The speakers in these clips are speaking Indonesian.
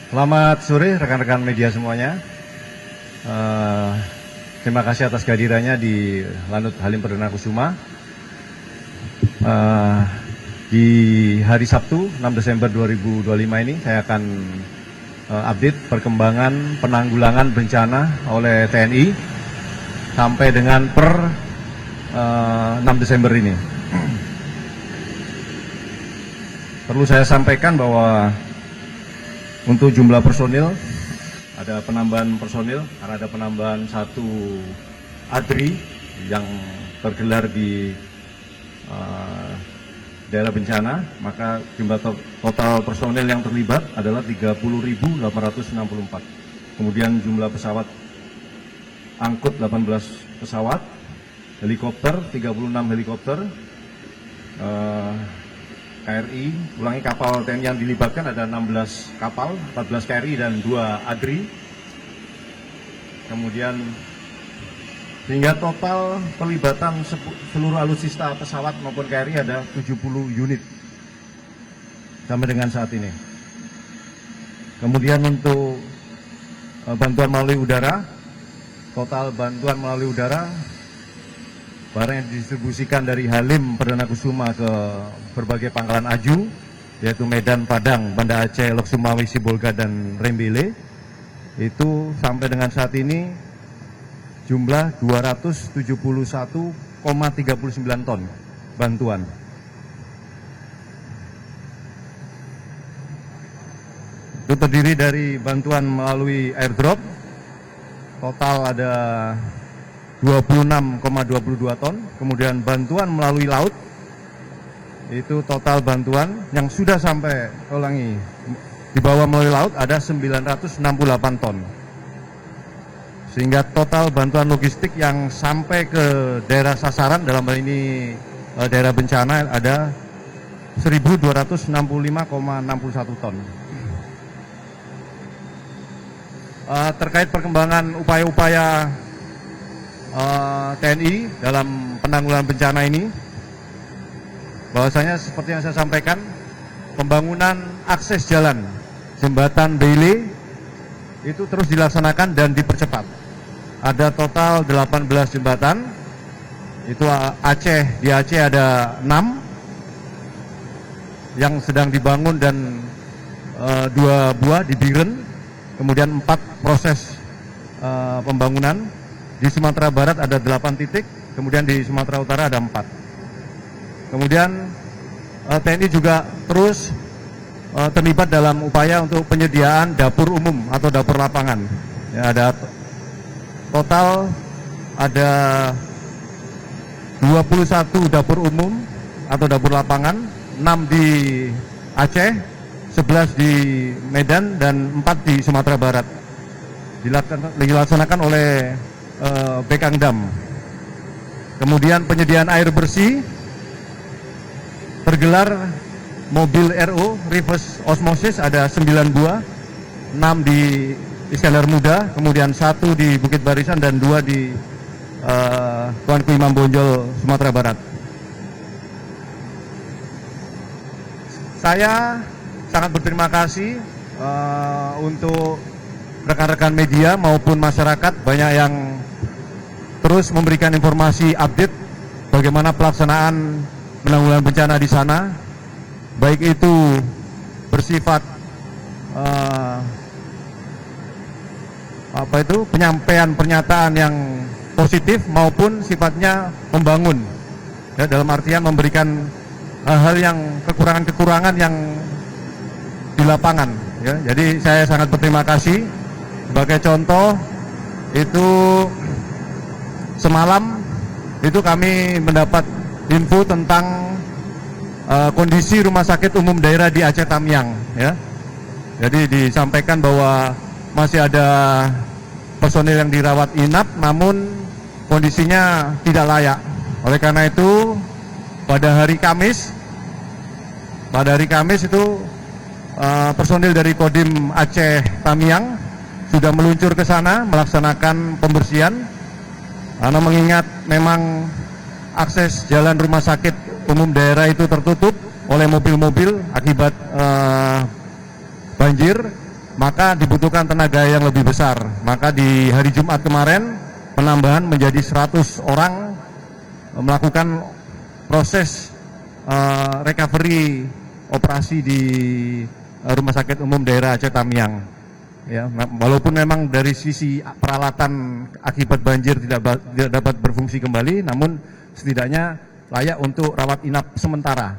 Selamat sore rekan-rekan media semuanya. Terima kasih atas kehadirannya di Lanut Halim Perdana Kusuma. Di hari Sabtu 6 Desember 2025 ini saya akan update perkembangan penanggulangan bencana oleh TNI sampai dengan per 6 Desember ini. Perlu saya sampaikan bahwa untuk jumlah personil, ada penambahan personil, karena ada penambahan satu ADRI yang tergelar di daerah bencana, maka jumlah total personil yang terlibat adalah 30.864. Kemudian jumlah pesawat angkut 18 pesawat, helikopter 36 helikopter, KRI, ulangi kapal TNI yang dilibatkan ada 16 kapal, 14 KRI dan 2 ADRI. Kemudian hingga total pelibatan seluruh alutsista pesawat maupun KRI ada 70 unit sampai dengan saat ini. Kemudian untuk bantuan melalui udara, total bantuan melalui udara barang yang didistribusikan dari Halim Perdana Kusuma ke berbagai pangkalan aju, yaitu Medan, Padang, Banda Aceh, Lok Sumawi, Sibolga, dan Rembele, itu sampai dengan saat ini jumlah 271,39 ton bantuan. Itu terdiri dari bantuan melalui airdrop, total ada 26,22 ton, kemudian bantuan melalui laut, itu total bantuan yang sudah sampai, dibawa melalui laut ada 968 ton. Sehingga total bantuan logistik yang sampai ke daerah sasaran dalam hal ini daerah bencana ada 1.265,61 ton. Terkait perkembangan upaya-upaya TNI dalam penanggulangan bencana ini, bahwasanya seperti yang saya sampaikan, pembangunan akses jalan jembatan Beile itu terus dilaksanakan dan dipercepat. Ada total 18 jembatan, itu di Aceh ada 6 yang sedang dibangun dan 2 buah di Biren, kemudian 4 proses pembangunan. Di Sumatera Barat ada 8 titik, kemudian di Sumatera Utara ada 4. Kemudian TNI juga terus terlibat dalam upaya untuk penyediaan dapur umum atau dapur lapangan. Ya, ada total ada 21 dapur umum atau dapur lapangan, 6 di Aceh, 11 di Medan, dan 4 di Sumatera Barat. Dilaksanakan oleh Bekangdam. Kemudian penyediaan air bersih, tergelar mobil RO reverse osmosis ada 9 buah, 6 di Iskandar Muda, kemudian 1 di Bukit Barisan dan 2 di Tuanku Imam Bonjol, Sumatera Barat. Saya sangat berterima kasih untuk rekan-rekan media maupun masyarakat, banyak yang terus memberikan informasi update bagaimana pelaksanaan penanggulangan bencana di sana, baik itu bersifat penyampaian pernyataan yang positif maupun sifatnya membangun, ya, dalam artian memberikan hal-hal yang kekurangan-kekurangan yang di lapangan, ya. Jadi saya sangat berterima kasih. Sebagai contoh, itu semalam itu kami mendapat info tentang kondisi rumah sakit umum daerah di Aceh Tamiang, ya. Jadi disampaikan bahwa masih ada personil yang dirawat inap, namun kondisinya tidak layak. Oleh karena itu, pada hari Kamis itu personil dari Kodim Aceh Tamiang sudah meluncur ke sana melaksanakan pembersihan, karena mengingat memang akses jalan rumah sakit umum daerah itu tertutup oleh mobil-mobil akibat banjir. maka dibutuhkan tenaga yang lebih besar. Maka di hari Jumat kemarin penambahan menjadi 100 orang melakukan proses recovery operasi di Rumah Sakit Umum Daerah Aceh Tamiang. Ya, walaupun memang dari sisi peralatan akibat banjir tidak dapat berfungsi kembali, namun setidaknya layak untuk rawat inap sementara.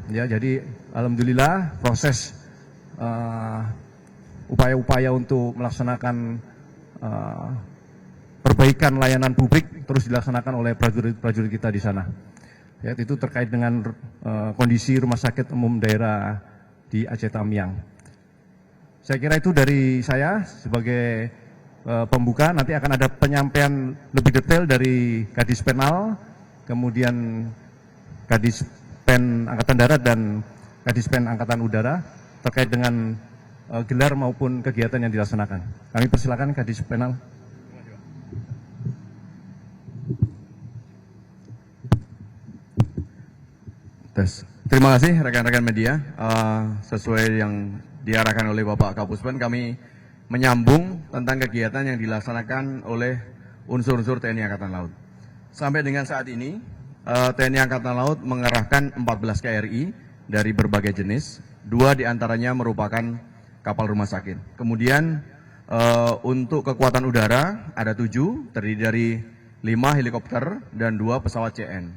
Ya, jadi alhamdulillah proses upaya-upaya untuk melaksanakan perbaikan layanan publik terus dilaksanakan oleh prajurit-prajurit kita di sana. Ya, itu terkait dengan kondisi Rumah Sakit Umum Daerah di Aceh Tamiang. Saya kira itu dari saya sebagai pembuka. Nanti akan ada penyampaian lebih detail dari Kadis Penal, kemudian Kadis Pen Angkatan Darat dan Kadis Pen Angkatan Udara terkait dengan gelar maupun kegiatan yang dilaksanakan. Kami persilakan Kadis Penal. Terima kasih rekan-rekan media. Sesuai yang diarahkan oleh Bapak Kapuspen, kami menyambung tentang kegiatan yang dilaksanakan oleh unsur-unsur TNI Angkatan Laut. Sampai dengan saat ini, TNI Angkatan Laut mengerahkan 14 KRI dari berbagai jenis, 2 diantaranya merupakan kapal rumah sakit. Kemudian untuk kekuatan udara ada 7, terdiri dari 5 helikopter dan 2 pesawat CN.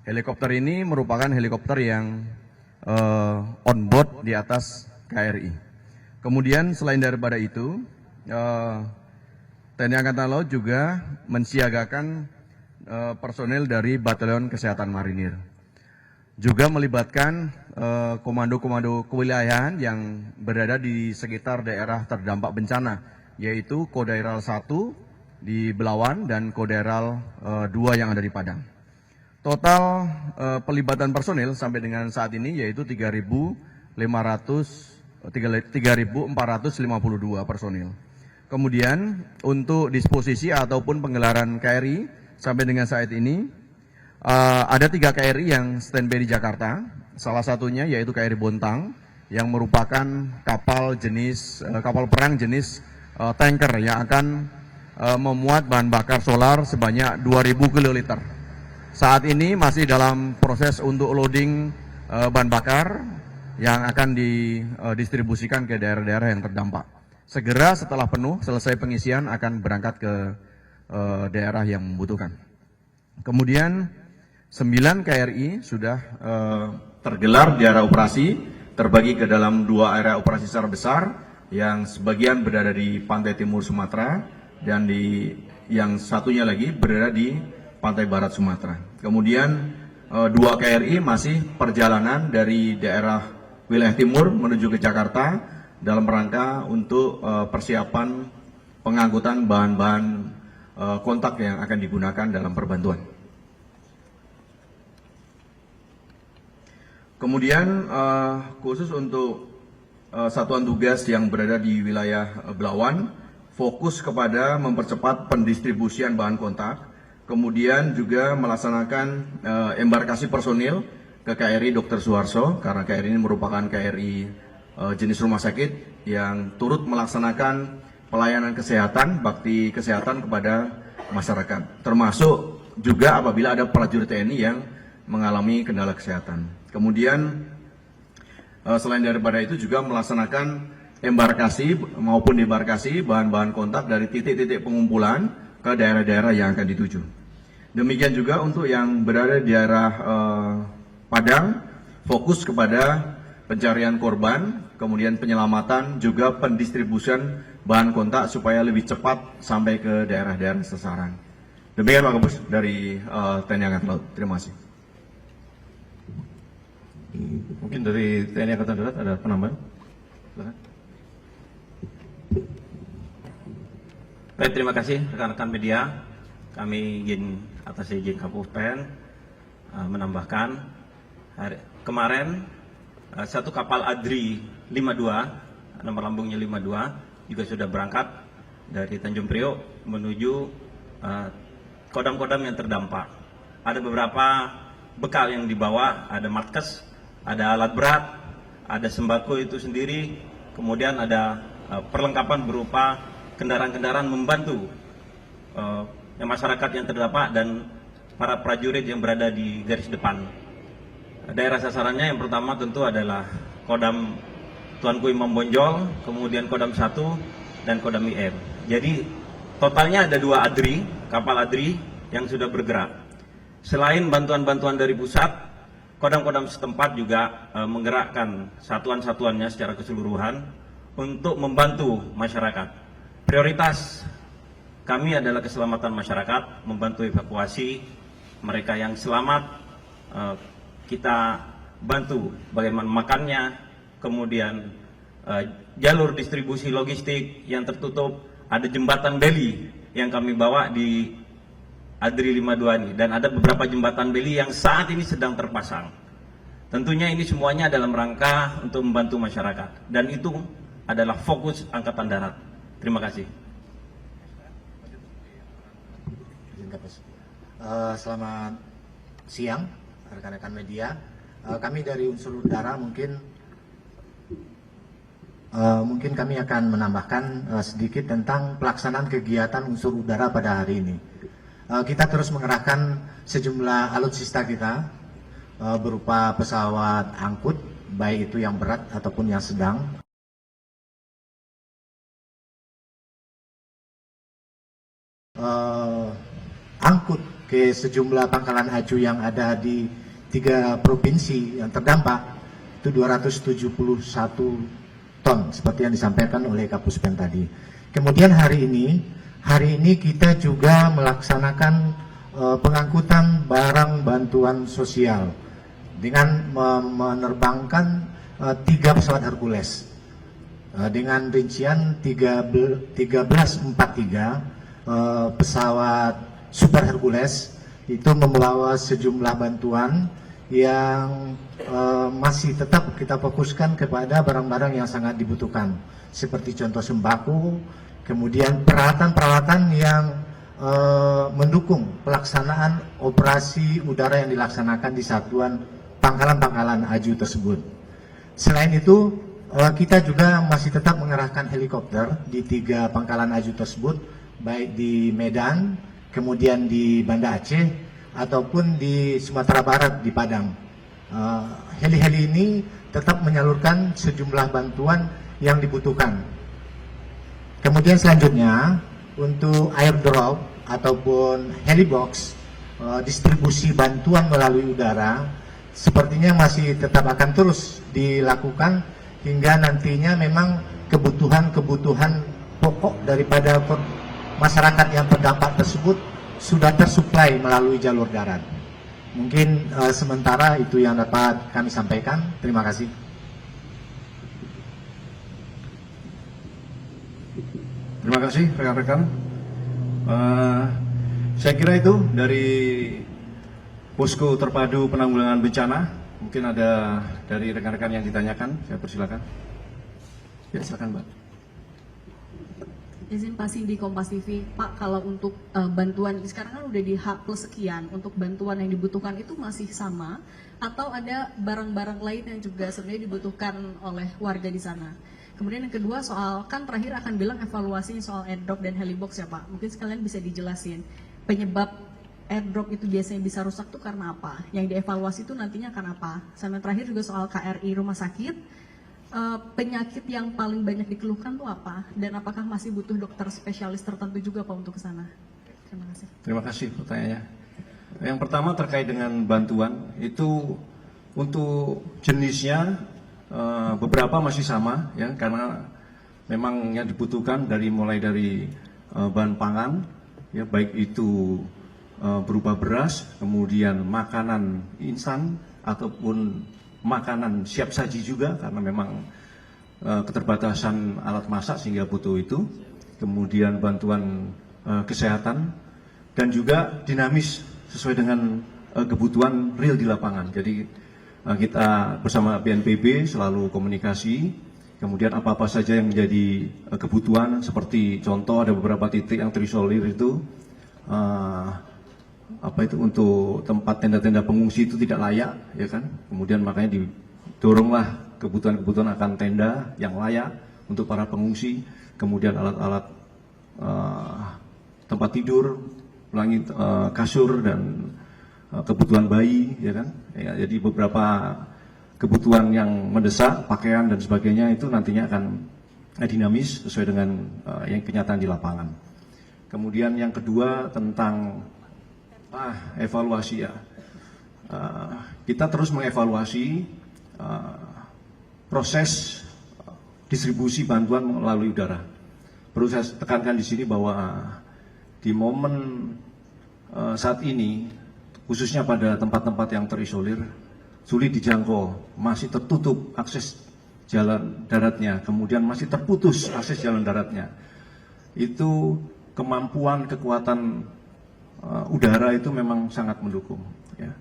Helikopter ini merupakan helikopter yang on board di atas KRI. Kemudian selain daripada itu, TNI Angkatan Laut juga mensiagakan personel dari Batalion Kesehatan Marinir. Juga melibatkan komando-komando kewilayahan yang berada di sekitar daerah terdampak bencana, yaitu Kodaeral 1 di Belawan dan Kodaeral 2 yang ada di Padang. Total pelibatan personil sampai dengan saat ini yaitu 3.452 personil. Kemudian untuk disposisi ataupun penggelaran KRI sampai dengan saat ini ada 3 KRI yang standby di Jakarta. Salah satunya yaitu KRI Bontang yang merupakan kapal perang jenis tanker yang akan memuat bahan bakar solar sebanyak 2.000 kiloliter. Saat ini masih dalam proses untuk loading bahan bakar yang akan didistribusikan ke daerah-daerah yang terdampak. Segera setelah penuh, selesai pengisian akan berangkat ke daerah yang membutuhkan. Kemudian 9 KRI sudah tergelar di area operasi, terbagi ke dalam 2 area operasi secara besar, yang sebagian berada di pantai timur Sumatera, dan yang satunya lagi berada di pantai barat Sumatera. Kemudian 2 KRI masih perjalanan dari daerah wilayah timur menuju ke Jakarta dalam rangka untuk persiapan pengangkutan bahan-bahan kontak yang akan digunakan dalam perbantuan. Kemudian khusus untuk satuan tugas yang berada di wilayah Belawan, fokus kepada mempercepat pendistribusian bahan kontak, kemudian juga melaksanakan embarkasi personil ke KRI Dr. Suharto, karena KRI ini merupakan KRI jenis rumah sakit yang turut melaksanakan pelayanan kesehatan, bakti kesehatan kepada masyarakat, termasuk juga apabila ada prajurit TNI yang mengalami kendala kesehatan. Kemudian selain daripada itu juga melaksanakan embarkasi maupun debarkasi bahan-bahan kontak dari titik-titik pengumpulan ke daerah-daerah yang akan dituju. Demikian juga untuk yang berada di daerah Padang, fokus kepada pencarian korban, kemudian penyelamatan, juga pendistribusian bahan kontak supaya lebih cepat sampai ke daerah-daerah sasaran. Demikian Pak Kapus dari TNI Angkatan Laut. Terima kasih. Mungkin dari TNI Angkatan Darat ada penambahan? Silakan. Baik, terima kasih rekan-rekan media. Kami atas izin Kapuspen menambahkan kemarin satu kapal Adri 52, nomor lambungnya 52, juga sudah berangkat dari Tanjung Priok menuju kodam-kodam yang terdampak. Ada beberapa bekal yang dibawa, ada markes, ada alat berat, ada sembako itu sendiri, kemudian ada perlengkapan berupa kendaraan-kendaraan membantu masyarakat yang terdampak dan para prajurit yang berada di garis depan. Daerah sasarannya yang pertama tentu adalah Kodam Tuanku Imam Bonjol, kemudian Kodam 1 dan Kodam IM. Jadi totalnya ada 2 ADRI, kapal ADRI yang sudah bergerak. Selain bantuan-bantuan dari pusat, kodam-kodam setempat juga menggerakkan satuan-satuannya secara keseluruhan untuk membantu masyarakat. Prioritas kami adalah keselamatan masyarakat, membantu evakuasi mereka yang selamat. Kita bantu bagaimana makannya, kemudian jalur distribusi logistik yang tertutup, ada jembatan beli yang kami bawa di ADRI 52 ini, dan ada beberapa jembatan beli yang saat ini sedang terpasang. Tentunya ini semuanya dalam rangka untuk membantu masyarakat, dan itu adalah fokus Angkatan Darat. Terima kasih. Selamat siang rekan-rekan media. Kami dari unsur udara mungkin kami akan menambahkan sedikit tentang pelaksanaan kegiatan unsur udara pada hari ini. Kita terus mengerahkan sejumlah alutsista kita berupa pesawat angkut, baik itu yang berat ataupun yang sedang. Angkut ke sejumlah pangkalan aju yang ada di 3 provinsi yang terdampak, itu 271 ton seperti yang disampaikan oleh Kapuspen tadi. Kemudian hari ini kita juga melaksanakan pengangkutan barang bantuan sosial dengan menerbangkan 3 pesawat Hercules dengan rincian 1343 pesawat Super Hercules itu membawa sejumlah bantuan yang masih tetap kita fokuskan kepada barang-barang yang sangat dibutuhkan, seperti contoh sembako, kemudian peralatan-peralatan yang mendukung pelaksanaan operasi udara yang dilaksanakan di satuan pangkalan-pangkalan aju tersebut. Selain itu, kita juga masih tetap mengerahkan helikopter di 3 pangkalan aju tersebut, baik di Medan, kemudian di Banda Aceh, ataupun di Sumatera Barat di Padang. Heli-heli ini tetap menyalurkan sejumlah bantuan yang dibutuhkan. Kemudian selanjutnya untuk airdrop ataupun helibox, distribusi bantuan melalui udara sepertinya masih tetap akan terus dilakukan hingga nantinya memang kebutuhan-kebutuhan pokok daripada masyarakat yang terdampak tersebut sudah tersuplai melalui jalur darat. Mungkin sementara itu yang dapat kami sampaikan. Terima kasih. Terima kasih rekan-rekan. Saya kira itu dari Posko Terpadu Penanggulangan Bencana. Mungkin ada dari rekan-rekan yang ditanyakan. Saya persilakan. Ya, silakan Mbak. Izin passing di Kompas TV, Pak, kalau untuk bantuan sekarang kan udah di H+ sekian, untuk bantuan yang dibutuhkan itu masih sama atau ada barang-barang lain yang juga sebenarnya dibutuhkan oleh warga di sana? Kemudian yang kedua soal, kan terakhir akan bilang evaluasi soal airdrop dan helibox ya Pak, mungkin sekalian bisa dijelasin penyebab airdrop itu biasanya bisa rusak tuh karena apa? Yang dievaluasi itu nantinya akan apa? Sama terakhir juga soal KRI rumah sakit, penyakit yang paling banyak dikeluhkan tuh apa? Dan apakah masih butuh dokter spesialis tertentu juga Pak untuk ke sana? Terima kasih. Terima kasih pertanyaannya. Yang pertama terkait dengan bantuan, itu untuk jenisnya beberapa masih sama ya, karena memang yang dibutuhkan mulai dari bahan pangan ya, baik itu berupa beras, kemudian makanan instan ataupun makanan siap saji juga, karena memang keterbatasan alat masak sehingga butuh itu. Kemudian bantuan kesehatan dan juga dinamis sesuai dengan kebutuhan real di lapangan. Jadi kita bersama BNPB selalu komunikasi, kemudian apa-apa saja yang menjadi kebutuhan, seperti contoh ada beberapa titik yang terisolir itu untuk tempat tenda-tenda pengungsi itu tidak layak ya kan, kemudian makanya didoronglah kebutuhan-kebutuhan akan tenda yang layak untuk para pengungsi, kemudian alat-alat tempat tidur, kasur dan kebutuhan bayi, ya kan? Ya, jadi beberapa kebutuhan yang mendesak, pakaian dan sebagainya itu nantinya akan dinamis sesuai dengan yang kenyataan di lapangan. Kemudian yang kedua tentang evaluasi ya. Kita terus mengevaluasi proses distribusi bantuan melalui udara. Perlu saya tekankan di sini bahwa di momen saat ini, khususnya pada tempat-tempat yang terisolir, sulit dijangkau, masih tertutup akses jalan daratnya, kemudian masih terputus akses jalan daratnya. Itu kemampuan kekuatan udara itu memang sangat mendukung. Ya.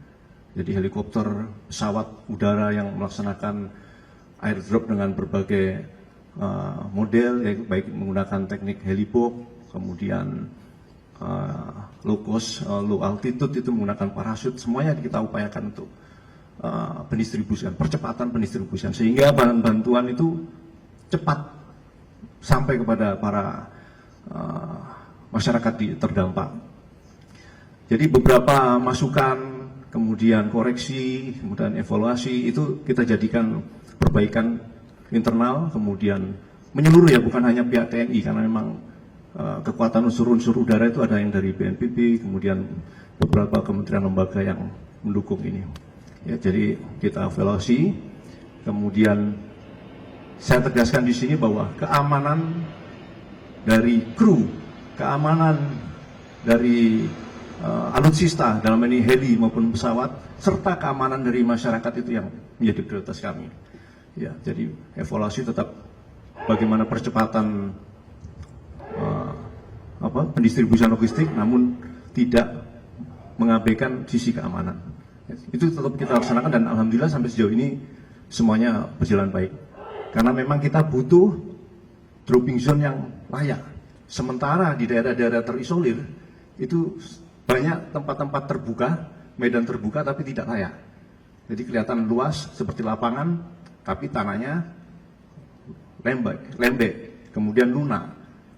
Jadi helikopter, pesawat udara yang melaksanakan airdrop dengan berbagai model, ya, baik menggunakan teknik helipop, kemudian low cost, low altitude itu menggunakan parasut, semuanya kita upayakan untuk pendistribusian, percepatan pendistribusian, sehingga bahan bantuan itu cepat sampai kepada para masyarakat terdampak. Jadi beberapa masukan, kemudian koreksi, kemudian evaluasi itu kita jadikan perbaikan internal, kemudian menyeluruh ya, bukan hanya pihak TNI, karena memang kekuatan unsur-unsur udara itu ada yang dari BNPB, kemudian beberapa kementerian lembaga yang mendukung ini. Ya, jadi kita evaluasi, kemudian saya tegaskan di sini bahwa keamanan dari kru, keamanan dari alutsista dalam ini heli maupun pesawat, serta keamanan dari masyarakat itu yang menjadi prioritas kami. Ya, jadi evaluasi tetap bagaimana percepatan pendistribusian logistik, namun tidak mengabaikan sisi keamanan. Itu tetap kita laksanakan dan alhamdulillah sampai sejauh ini semuanya berjalan baik. Karena memang kita butuh dropping zone yang layak. Sementara di daerah-daerah terisolir itu banyak tempat-tempat terbuka, medan terbuka tapi tidak layak. Jadi kelihatan luas seperti lapangan, tapi tanahnya lembek, kemudian lunak,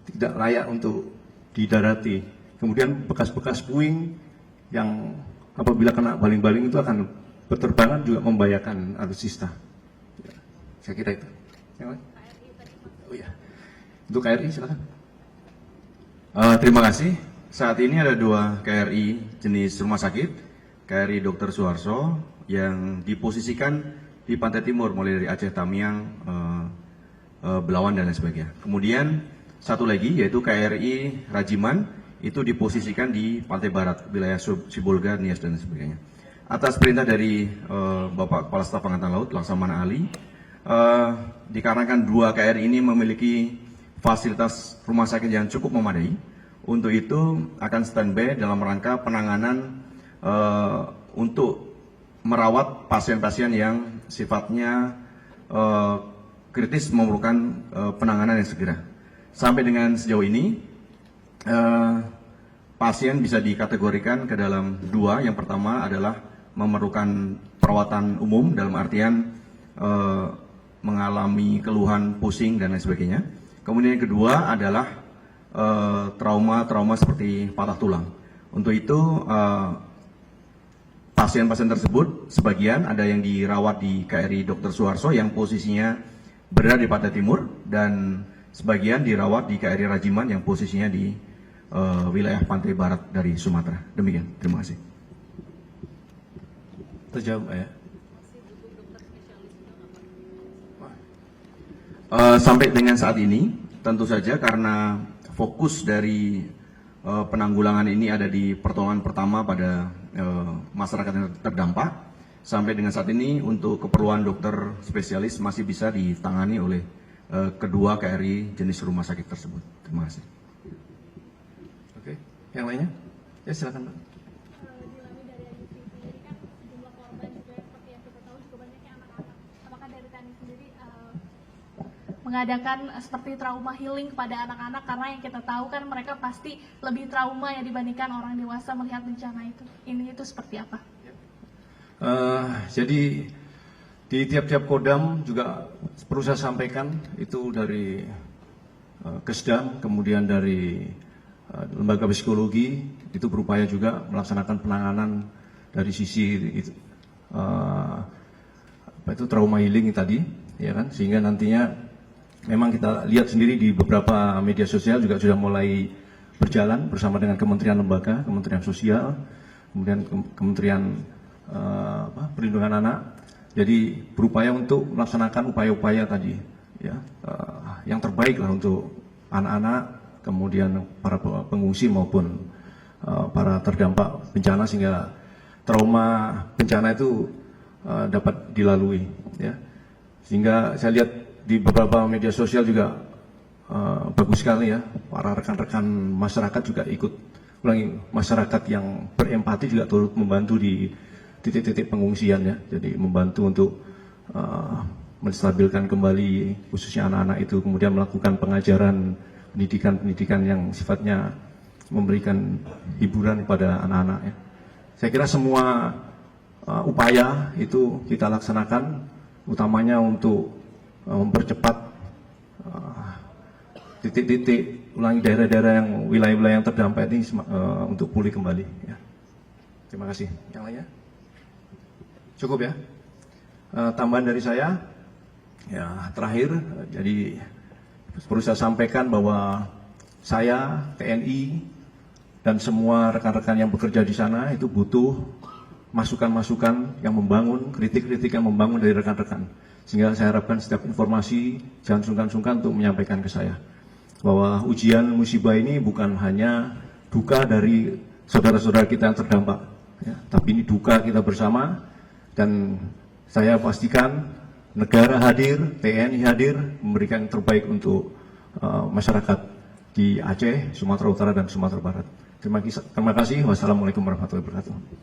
tidak layak untuk didarati. Kemudian bekas-bekas puing yang apabila kena baling-baling itu akan berterbangan juga membahayakan alutsista. Ya, saya kira itu. Oh ya, untuk KRI silakan. Terima kasih. Saat ini ada 2 KRI jenis rumah sakit, KRI Dr. Suharto yang diposisikan di pantai timur mulai dari Aceh Tamiang, Belawan dan lain sebagainya. Kemudian satu lagi yaitu KRI Rajiman itu diposisikan di pantai barat, wilayah Sibolga, Nias dan sebagainya. Atas perintah dari Bapak Kepala Staf Angkatan Laut Laksamana Ali, dikarenakan 2 KRI ini memiliki fasilitas rumah sakit yang cukup memadai. Untuk itu akan standby dalam rangka penanganan untuk merawat pasien-pasien yang sifatnya kritis memerlukan penanganan yang segera. Sampai dengan sejauh ini pasien bisa dikategorikan ke dalam 2. Yang pertama adalah memerlukan perawatan umum dalam artian mengalami keluhan pusing dan lain sebagainya. Kemudian yang kedua adalah trauma seperti patah tulang. Untuk itu pasien-pasien tersebut sebagian ada yang dirawat di KRI Dr. Suharto yang posisinya berada di pantai timur dan sebagian dirawat di KRI Rajiman yang posisinya di wilayah pantai barat dari Sumatera. Demikian, terima kasih. Terjawab ya. Sampai dengan saat ini tentu saja karena fokus dari penanggulangan ini ada di pertolongan pertama pada masyarakat yang terdampak. Sampai dengan saat ini untuk keperluan dokter spesialis masih bisa ditangani oleh kedua KRI jenis rumah sakit tersebut. Terima kasih. Oke, yang lainnya? Ya silakan, Pak. Mengadakan seperti trauma healing kepada anak-anak, karena yang kita tahu kan mereka pasti lebih trauma ya dibandingkan orang dewasa melihat bencana itu. Ini itu seperti apa? Jadi Di tiap-tiap kodam juga perlu saya sampaikan itu dari Kesdam, kemudian dari lembaga psikologi itu berupaya juga melaksanakan penanganan dari sisi trauma healing tadi, ya kan, sehingga nantinya memang kita lihat sendiri di beberapa media sosial juga sudah mulai berjalan bersama dengan kementerian lembaga, Kementerian Sosial, kemudian Kementerian Perlindungan Anak. Jadi berupaya untuk melaksanakan upaya-upaya tadi, ya, yang terbaik lah untuk anak-anak, kemudian para pengungsi maupun para terdampak bencana, sehingga trauma bencana itu dapat dilalui, ya. Sehingga saya lihat di beberapa media sosial juga bagus sekali, ya, para rekan-rekan masyarakat juga ikut, masyarakat yang berempati juga turut membantu di titik-titik pengungsian, ya. Jadi membantu untuk menstabilkan kembali khususnya anak-anak itu, kemudian melakukan pengajaran, pendidikan yang sifatnya memberikan hiburan kepada anak-anak, ya. Saya kira semua upaya itu kita laksanakan, utamanya untuk mempercepat titik-titik daerah-daerah yang wilayah-wilayah yang terdampak ini untuk pulih kembali, ya. Terima kasih. Yang lainnya? Cukup, ya. Tambahan dari saya, ya, terakhir, jadi perlu saya sampaikan bahwa saya, TNI, dan semua rekan-rekan yang bekerja di sana itu butuh masukan-masukan yang membangun, kritik-kritik yang membangun dari rekan-rekan. Sehingga saya harapkan setiap informasi jangan sungkan-sungkan untuk menyampaikan ke saya bahwa ujian musibah ini bukan hanya duka dari saudara-saudara kita yang terdampak, ya, tapi ini duka kita bersama. Dan saya pastikan negara hadir, TNI hadir, memberikan yang terbaik untuk masyarakat di Aceh, Sumatera Utara, dan Sumatera Barat. Terima kasih. Wassalamualaikum warahmatullahi wabarakatuh.